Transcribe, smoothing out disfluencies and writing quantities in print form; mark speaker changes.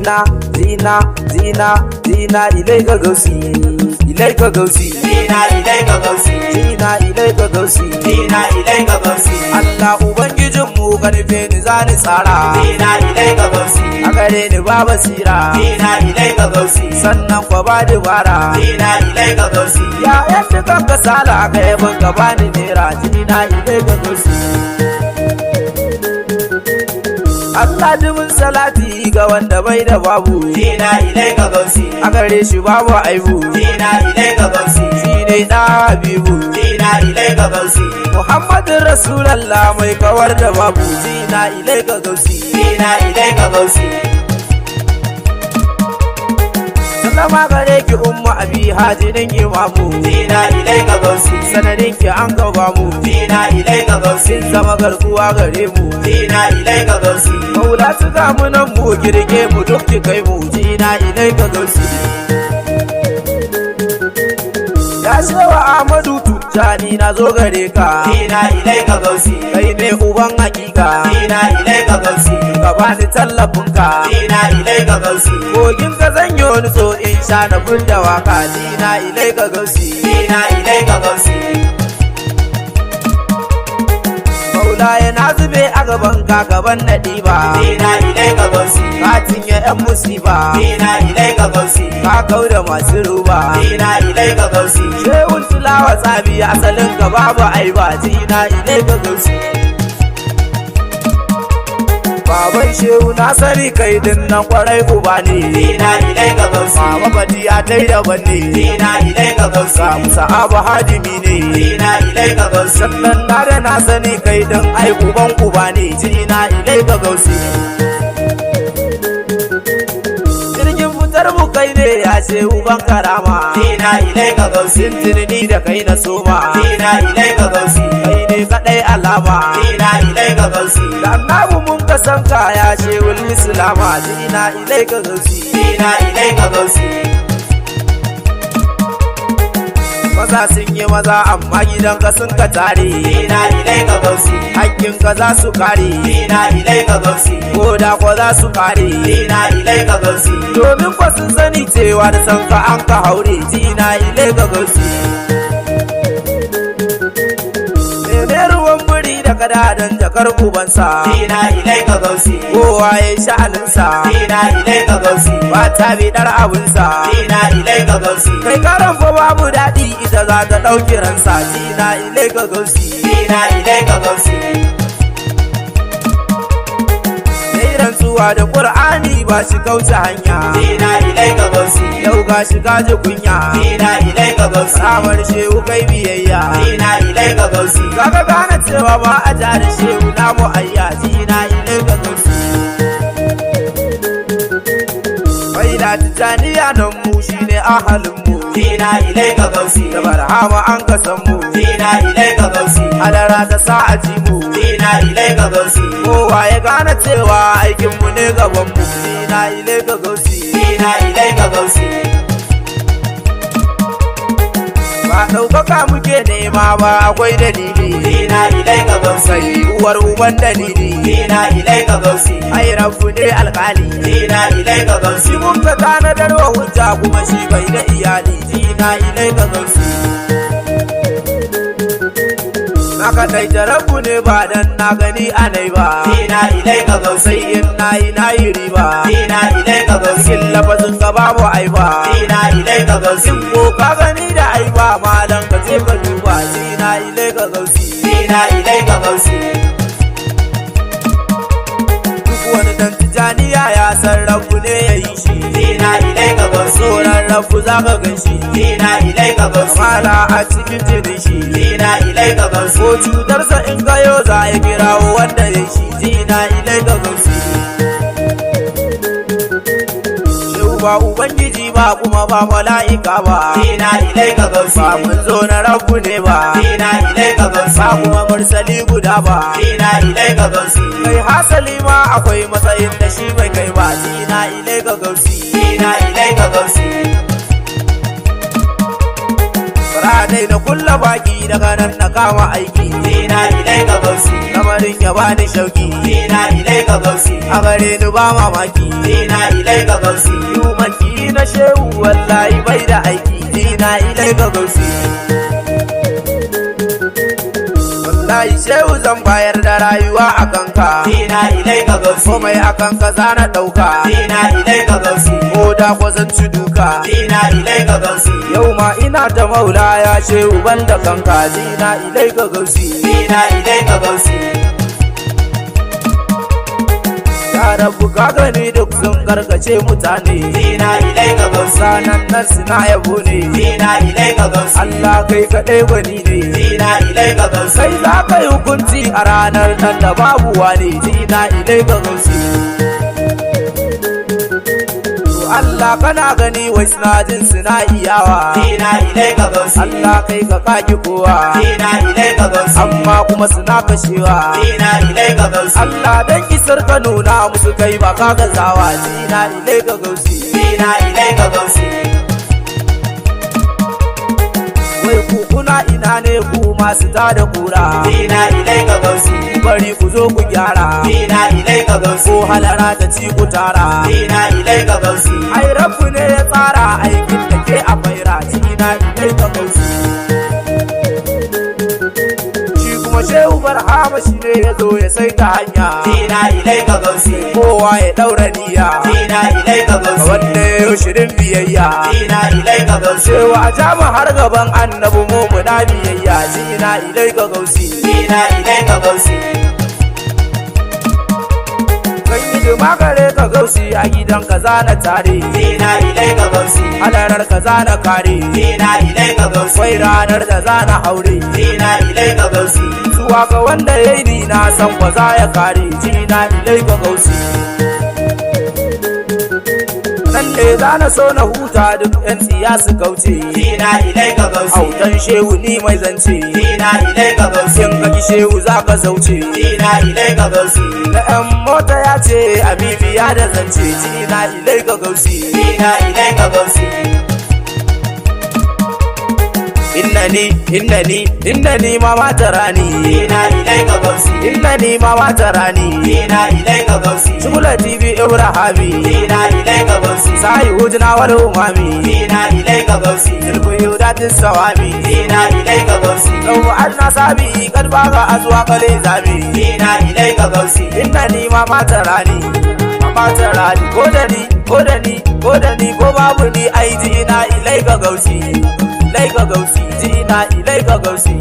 Speaker 1: zina ilaika gausi ilaika gausi
Speaker 2: zina ilaika gausi
Speaker 1: zina ilaika gausi
Speaker 2: zina ilaika gausi
Speaker 1: Allah ubangijinmu karfe ni zani tsara
Speaker 2: zina ilaika gausi
Speaker 1: a gare ni ba basira
Speaker 2: zina ilaika gausi
Speaker 1: sannan kwa ba dubara
Speaker 2: zina ilaika gausi
Speaker 1: ya yadda kan kasala ka yabon ka bani nera zina ilaika gausi Allah dumin salati ga wanda bai da babu
Speaker 2: zina ilaika gausi
Speaker 1: a gare shi babu aibu
Speaker 2: zina ilaika gausi
Speaker 1: shi ne da habibu
Speaker 2: zina ilaika gausi
Speaker 1: Muhammadin Rasulallah mai kawar da babu zina ilaika gausi
Speaker 2: zina ilaika gausi
Speaker 1: sallama gare ki umma abi hajinin imamu
Speaker 2: zina ilaika gausi
Speaker 1: sanadin ki an gaba mu
Speaker 2: zina ilaika gausi
Speaker 1: zama garkuwa gare mu
Speaker 2: zina ilaika gausi
Speaker 1: maula su gamu nan mu girge mu duk ki kai mu zina ilaika gausi ya shewa Ahmadu Tujjani na zo gare ka
Speaker 2: zina ilaika gausi
Speaker 1: kai ne uban hakika
Speaker 2: zina ilaika gausi
Speaker 1: ka bani tallafin ka
Speaker 2: zina ilaika gausi
Speaker 1: kogin ka zanyo ni so in sha na gunda waka zina ilaika gausi
Speaker 2: zina ilaika gausi
Speaker 1: maula yana zube a gaban ka gaban naɗi ba
Speaker 2: zina ilaika gausi
Speaker 1: ka cinye yan musiba
Speaker 2: zina ilaika gausi
Speaker 1: ka kau da masu ruba
Speaker 2: zina ilaika gausi
Speaker 1: shehun tulawa tsabi asalin ka babu aiba zina ilaika gausi baban shehu na sani kai din nan kwarai uba ne
Speaker 2: zina ilaika gausi
Speaker 1: mama badiya tai daban ne
Speaker 2: zina ilaika gausi
Speaker 1: ka musa abu hadimi ne
Speaker 2: zina ilaika gausi
Speaker 1: sannan na da na sani kai din ai uban uba ne zina ilaika gausi jirgin fitar mu kai ne ya ce uban karama
Speaker 2: zina ilaika gausi
Speaker 1: sintirni da kai na soma
Speaker 2: zina ilaika gausi
Speaker 1: kai ne kadai alama
Speaker 2: zina ilaika gausi
Speaker 1: da annabu mun ka san ka ya ce wal islama zina ilaika gausi
Speaker 2: zina ilaika gausi
Speaker 1: maza sun yi maza amma gidan ka sun ka tare
Speaker 2: zina ilaika gausi
Speaker 1: hakkin ka za su kare
Speaker 2: zina ilaika gausi
Speaker 1: ko da ko za su kare
Speaker 2: zina ilaika gausi
Speaker 1: domin fa sun sani cewa da san ka an ka haure zina ilaika gausi ne ruwan muri da kada dan jakar kubansa
Speaker 2: zina ilaika gausi
Speaker 1: kowa ya sha'aninsa
Speaker 2: zina ilaika gausi
Speaker 1: ba ta bidar abinsa
Speaker 2: zina ilaika gausi
Speaker 1: kai karan fa babu daɗi ita za ta ɗauki ransa zina ilaika gausi
Speaker 2: zina ilaika gausi
Speaker 1: rantsuwa da Qur'ani ba shi kauce hanya
Speaker 2: zina ilaika gausi
Speaker 1: yau ga shi gaji kunya
Speaker 2: zina ilaika gausi
Speaker 1: samar shehu kai biyayya
Speaker 2: zina ilaika gausi
Speaker 1: kaga gane cewa ba a jari shehu na mu ayya zina ilaika gausi faida tijaniya nan mu shine ahalin mu
Speaker 2: zina ilaika gausi
Speaker 1: da barhama an kasan mu
Speaker 2: zina ilaika gausi
Speaker 1: hadara ta sa a ji mu
Speaker 2: zina ilaika gausi
Speaker 1: kowa ya gane cewa aikin mu ne gaban mu zina ilaika gausi
Speaker 2: zina ilaika gausi
Speaker 1: ba ɗaukaka muke nema ba akwai dalili
Speaker 2: zina ilaika gausi
Speaker 1: sai uwar uban dalili
Speaker 2: zina ilaika gausi
Speaker 1: ai rabu ne alƙali
Speaker 2: zina ilaika gausi
Speaker 1: mun ka tanadar wa hujja kuma shi bai da iyali zina ilaika gausi na kaɗai jarabu ne ba dan na gani anai ba
Speaker 2: zina ilaika gausi
Speaker 1: sai in nayi riba
Speaker 2: zina ilaika gausi
Speaker 1: cikin lafazin ka babu aiba
Speaker 2: zina ilaika gausi
Speaker 1: ko ka gani da aiba malam ka ce ka duba zina ilaika gausi
Speaker 2: zina ilaika gausi
Speaker 1: duk wani dan tijaniya ya san rabu ne ya yi shi
Speaker 2: zina ilaika gausi
Speaker 1: tsoron rabu za ka gan shi
Speaker 2: zina ilaika gausi
Speaker 1: mala a cikin jinin shi
Speaker 2: zina ilaika gausi
Speaker 1: ko cutarsa in gayo za ya kirawo wanda ya shi zina ilaika gausi shehu ba ubangiji ba kuma ba mala'ika ba
Speaker 2: zina ilaika gausi
Speaker 1: ba mun zo na rabu ne ba
Speaker 2: zina ilaika gausi
Speaker 1: ba kuma mursali guda ba
Speaker 2: zina ilaika gausi
Speaker 1: kai hasali ma akwai matsayin da shi bai kai ba zina ilaika gausi
Speaker 2: zina ilaika gausi
Speaker 1: Ranai na kulla baki daga nan na kama aiki
Speaker 2: Ina ilaika Gausi
Speaker 1: lamarin ya bani shauki
Speaker 2: Ina ilaika Gausi
Speaker 1: a gare ni ba mamaki
Speaker 2: Ina ilaika Gausi
Speaker 1: maki na shehu wallahi bai da aiki ina ilaika Gausi wallahi shehu zan bayar da rayuwa a kanka
Speaker 2: Ina ilaika Gausi
Speaker 1: komai a kanka zana ɗauka
Speaker 2: Ina ilaika Gausi
Speaker 1: ko da ko zan ci duka
Speaker 2: Ina ilaika Gausi
Speaker 1: yau ma ina ta maula ya shehu banda kanka ina ilaika Gausi
Speaker 2: Ina ilaika Gausi
Speaker 1: ya rabu ka gani duk sun karkace mutane
Speaker 2: Ina ilaika Gausi
Speaker 1: sanan nan suna yabo ne
Speaker 2: Ina ilaika Gausi
Speaker 1: Allah kai kaɗai gwani ne
Speaker 2: Ina ilaika Gausi
Speaker 1: kai za ka yi hukunci a ranar nan da babu wane ina ilaika Gausi Allah kana gani wai suna jin suna iyawa
Speaker 2: Ina ilaika Gausi
Speaker 1: Allah kai ka kaki kowa
Speaker 2: Ina ilaika Gausi
Speaker 1: amma kuma suna kashewa
Speaker 2: Ina ilaika Gausi
Speaker 1: Allah dan isar ka nuna musu kai ba ka gazawa ina ilaika Gausi
Speaker 2: Ina ilaika Gausi
Speaker 1: wai ku kuna ina ne ku masu tada kura
Speaker 2: Ina ilaika Gausi
Speaker 1: bari ku zo ku gyara
Speaker 2: Ina ilaika Gausi
Speaker 1: ko halara ta ci ku tara
Speaker 2: Ina ilaika Gausi
Speaker 1: ai rabu ne ya tsara aikin da ke a faira ina ilaika Gausi shi kuma shehu barhama shi ne ya zo ya sai ta hanya
Speaker 2: Ina ilaika Gausi
Speaker 1: kowa ya daura niyya
Speaker 2: Ina ilaika Gausi
Speaker 1: wanda ya yi shirin biyayya
Speaker 2: Ina ilaika Gausi
Speaker 1: cewa a jama har gaban annabi mu muna biyayya ina ilaika Gausi
Speaker 2: Ina ilaika Gausi
Speaker 1: kan yi duma gare ka Gausi a gidan ka zana tare
Speaker 2: Ina ilaika Gausi
Speaker 1: halarar ka zana kare
Speaker 2: Ina ilaika Gausi
Speaker 1: wai ranar da zana aure
Speaker 2: Ina ilaika Gausi
Speaker 1: zuwa ga wanda ya yi ni na san ba za ya kare ina ilaika Gausi nan ne zana so na huta duk yan tsiya su kauce
Speaker 2: Ina ilaika Gausi
Speaker 1: Autan shehu ni mai zance
Speaker 2: Ina ilaika Gausi
Speaker 1: in kaki shehu za ka zauce
Speaker 2: Ina ilaika Gausi
Speaker 1: na yan mota ya ce abibiya da zance ina ilaika Gausi
Speaker 2: Ina ilaika Gausi
Speaker 1: innani mama tarani
Speaker 2: Ina ilaika Gausi
Speaker 1: innani mama tarani
Speaker 2: Ina ilaika Gausi
Speaker 1: Shugula TV Ibrahimi
Speaker 2: Ina ilaika Gausi
Speaker 1: sai hujna wal umami
Speaker 2: Ina ilaika Gausi
Speaker 1: ilmu yudatis sawami
Speaker 2: Ina ilaika Gausi
Speaker 1: law anna sabi kad baga azwa kale zabi
Speaker 2: Ina ilaika Gausi
Speaker 1: innani mama tarani ko da ni ko babu ni ai ina ilaika Gausi ilaika Gausi ina ilaika Gausi